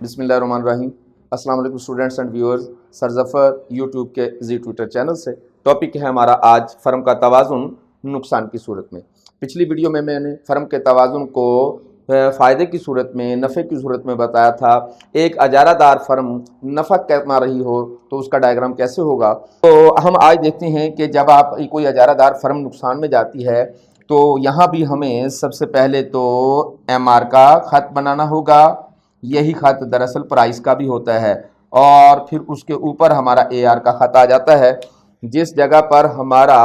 बिस्मिल्लाहिर्रहमानिर्रहीम। अस्सलाम वालेकुम students and viewers. Sir Zafar YouTube के जी ट्विटर चैनल से टॉपिक है हमारा आज फ़र्म का तवाज़ुन नुकसान की सूरत में। पिछली वीडियो में मैंने फ़र्म के तवाज़ुन को फ़ायदे की सूरत में, नफ़े की सूरत में बताया था। एक अजारादार फ़र्म नफ़ा कमा रही हो तो उसका डायग्राम कैसे होगा। तो हम आज देखते हैं कि जब आप कोई अजारादार फ़र्म नुकसान में जाती है तो यहाँ भी हमें सबसे पहले तो MR का ख़त बनाना होगा। यही खत दरअसल प्राइस का भी होता है और फिर उसके ऊपर हमारा AR का खत आ जाता है। जिस जगह पर हमारा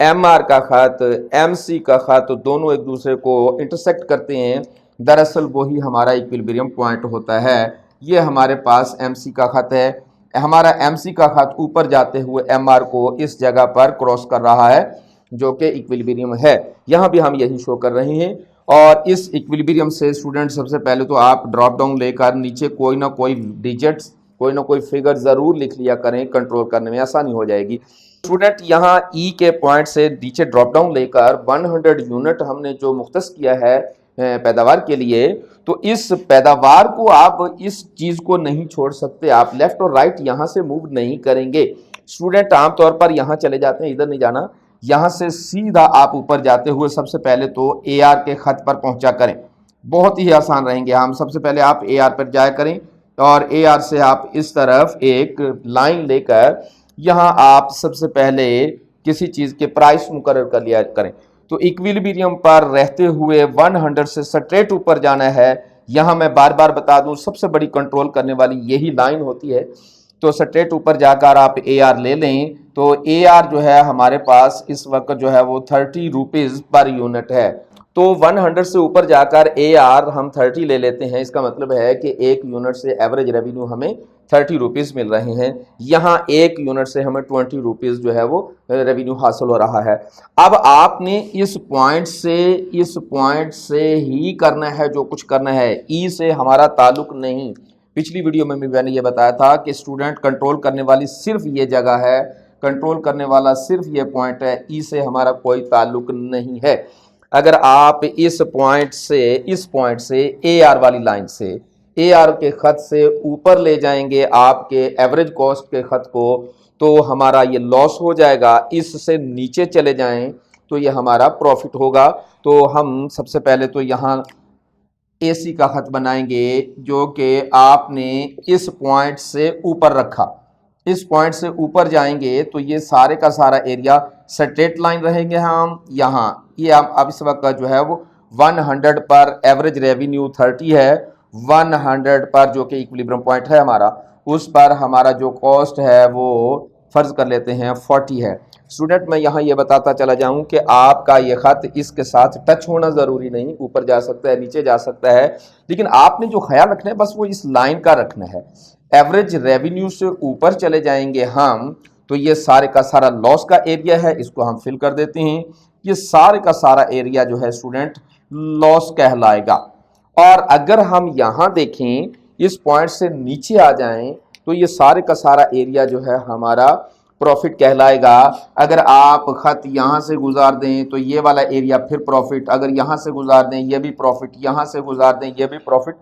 MR का खत, MC का खत दोनों एक दूसरे को इंटरसेक्ट करते हैं, दरअसल वही हमारा इक्विलिब्रियम पॉइंट होता है। ये हमारे पास MC का खत है। हमारा MC का खत ऊपर जाते हुए MR को इस जगह पर क्रॉस कर रहा है जो कि इक्विलिब्रियम है। यहाँ भी हम यही शो कर रहे हैं। और इस इक्विलिब्रियम से स्टूडेंट सबसे पहले तो आप ड्रॉप डाउन लेकर नीचे कोई ना कोई डिजिट्स, कोई ना कोई फिगर ज़रूर लिख लिया करें, कंट्रोल करने में आसानी हो जाएगी। स्टूडेंट यहाँ E के पॉइंट से नीचे ड्रॉप डाउन लेकर 100 यूनिट हमने जो मुख्तस किया है पैदावार के लिए, तो इस पैदावार को आप इस चीज़ को नहीं छोड़ सकते। आप लेफ्ट और राइट यहाँ से मूव नहीं करेंगे। स्टूडेंट आमतौर पर यहाँ चले जाते हैं, इधर नहीं जाना, यहाँ से सीधा आप ऊपर जाते हुए सबसे पहले तो AR के खत पर पहुंचा करें। बहुत ही आसान रहेंगे हम। सबसे पहले आप AR पर जाया करें और AR से आप इस तरफ एक लाइन लेकर यहाँ आप सबसे पहले किसी चीज़ के प्राइस मुकर्रर कर लिया करें। तो इक्विलिब्रियम पर रहते हुए 100 से स्ट्रेट ऊपर जाना है। यहाँ मैं बार बार बता दूं, सबसे बड़ी कंट्रोल करने वाली यही लाइन होती है। तो स्ट्रेट ऊपर जाकर आप AR ले लें तो AR जो है हमारे पास इस वक्त जो है वो 30 रुपीज़ पर यूनिट है। तो 100 से ऊपर जाकर AR हम 30 ले लेते हैं। इसका मतलब है कि एक यूनिट से एवरेज रेवेन्यू हमें 30 रुपीज़ मिल रहे हैं। यहाँ एक यूनिट से हमें 20 रुपीज़ जो है वो रेवेन्यू हासिल हो रहा है। अब आपने इस पॉइंट से ही करना है जो कुछ करना है। ई से हमारा ताल्लुक नहीं। पिछली वीडियो में भी मैंने ये बताया था कि स्टूडेंट कंट्रोल करने वाली सिर्फ ये जगह है, कंट्रोल करने वाला सिर्फ ये पॉइंट है। ई से हमारा कोई ताल्लुक नहीं है। अगर आप इस पॉइंट से AR वाली लाइन से AR के खत से ऊपर ले जाएंगे आपके एवरेज कॉस्ट के खत को, तो हमारा ये लॉस हो जाएगा। इससे नीचे चले जाएं तो ये हमारा प्रॉफिट होगा। तो हम सबसे पहले तो यहाँ AC का खत बनाएंगे जो कि आपने इस पॉइंट से ऊपर रखा। इस पॉइंट से ऊपर जाएंगे तो ये सारे का सारा एरिया स्ट्रेट लाइन रहेंगे। हम यहाँ ये अब इस वक्त जो है वो 100 पर एवरेज रेवेन्यू 30 है। 100 पर जो कि इक्विलिब्रियम पॉइंट है हमारा, उस पर हमारा जो कॉस्ट है वो फर्ज कर लेते हैं 40 है। स्टूडेंट मैं यहाँ ये बताता चला जाऊँ कि आपका ये खत इसके साथ टच होना ज़रूरी नहीं, ऊपर जा सकता है, नीचे जा सकता है, लेकिन आपने जो ख्याल रखना है बस वो इस लाइन का रखना है। एवरेज रेवेन्यू से ऊपर चले जाएंगे हम तो ये सारे का सारा लॉस का एरिया है, इसको हम फिल कर देते हैं। ये सारे का सारा एरिया जो है स्टूडेंट लॉस कहलाएगा। और अगर हम यहाँ देखें, इस पॉइंट से नीचे आ जाएं तो ये सारे का सारा एरिया जो है हमारा प्रॉफिट कहलाएगा। अगर आप खत यहाँ से गुजार दें तो ये वाला एरिया फिर प्रॉफिट, अगर यहाँ से गुजार दें ये भी प्रॉफिट, यहाँ से गुजार दें ये भी प्रॉफिट।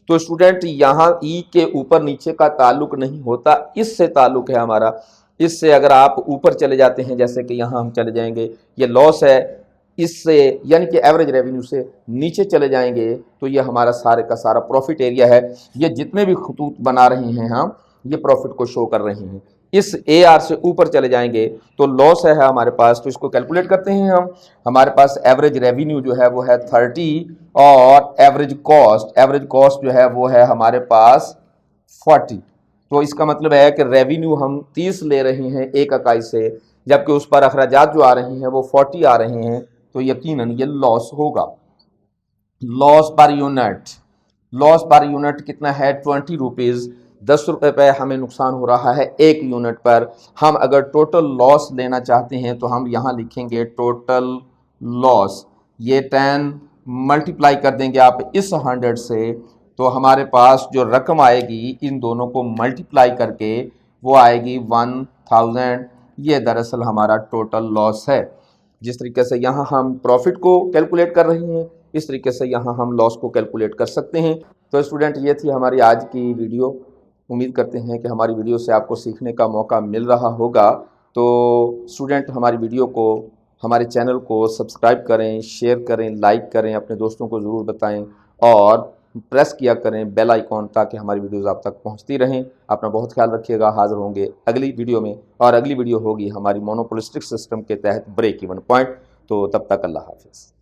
तो स्टूडेंट यहाँ ई के ऊपर नीचे का ताल्लुक नहीं होता, इससे ताल्लुक है हमारा। इससे अगर आप ऊपर चले जाते हैं, जैसे कि यहाँ हम चले जाएंगे, ये लॉस है, इससे यानी कि एवरेज रेवेन्यू से नीचे चले जाएंगे तो ये हमारा सारे का सारा प्रॉफिट एरिया है। ये जितने भी खतूत बना रहे हैं हम, ये प्रॉफिट को शो कर रहे हैं। इस AR से ऊपर चले जाएंगे तो लॉस है हमारे पास। तो इसको कैलकुलेट करते हैं हम। हमारे पास एवरेज रेवेन्यू जो है वो है 30 और एवरेज कॉस्ट जो है वो है हमारे पास 40। तो इसका मतलब है कि रेवेन्यू हम 30 ले रहे हैं एक इकाई से, जबकि उस पर अखराजात जो आ रहे हैं वो 40 आ रहे हैं, तो यकीनन ये लॉस होगा। लॉस पर यूनिट कितना है? 20 रुपीज़। 10 रुपये पे हमें नुकसान हो रहा है एक यूनिट पर। हम अगर टोटल लॉस लेना चाहते हैं तो हम यहाँ लिखेंगे टोटल लॉस। ये 10 मल्टीप्लाई कर देंगे आप इस 100 से, तो हमारे पास जो रकम आएगी इन दोनों को मल्टीप्लाई करके वो आएगी 1000। ये दरअसल हमारा टोटल लॉस है। जिस तरीके से यहाँ हम प्रॉफिट को कैलकुलेट कर रहे हैं, इस तरीके से यहाँ हम लॉस को कैलकुलेट कर सकते हैं। तो स्टूडेंट, ये थी हमारी आज की वीडियो। उम्मीद करते हैं कि हमारी वीडियो से आपको सीखने का मौका मिल रहा होगा। तो स्टूडेंट, हमारी वीडियो को, हमारे चैनल को सब्सक्राइब करें, शेयर करें, लाइक करें, अपने दोस्तों को ज़रूर बताएं और प्रेस किया करें बेल आइकॉन, ताकि हमारी वीडियोज़ आप तक पहुंचती रहें। अपना बहुत ख्याल रखिएगा। हाज़िर होंगे अगली वीडियो में, और अगली वीडियो होगी हमारी मोनोपोलिस्टिक सिस्टम के तहत ब्रेक इवन पॉइंट। तो तब तक अल्लाह हाफिज़।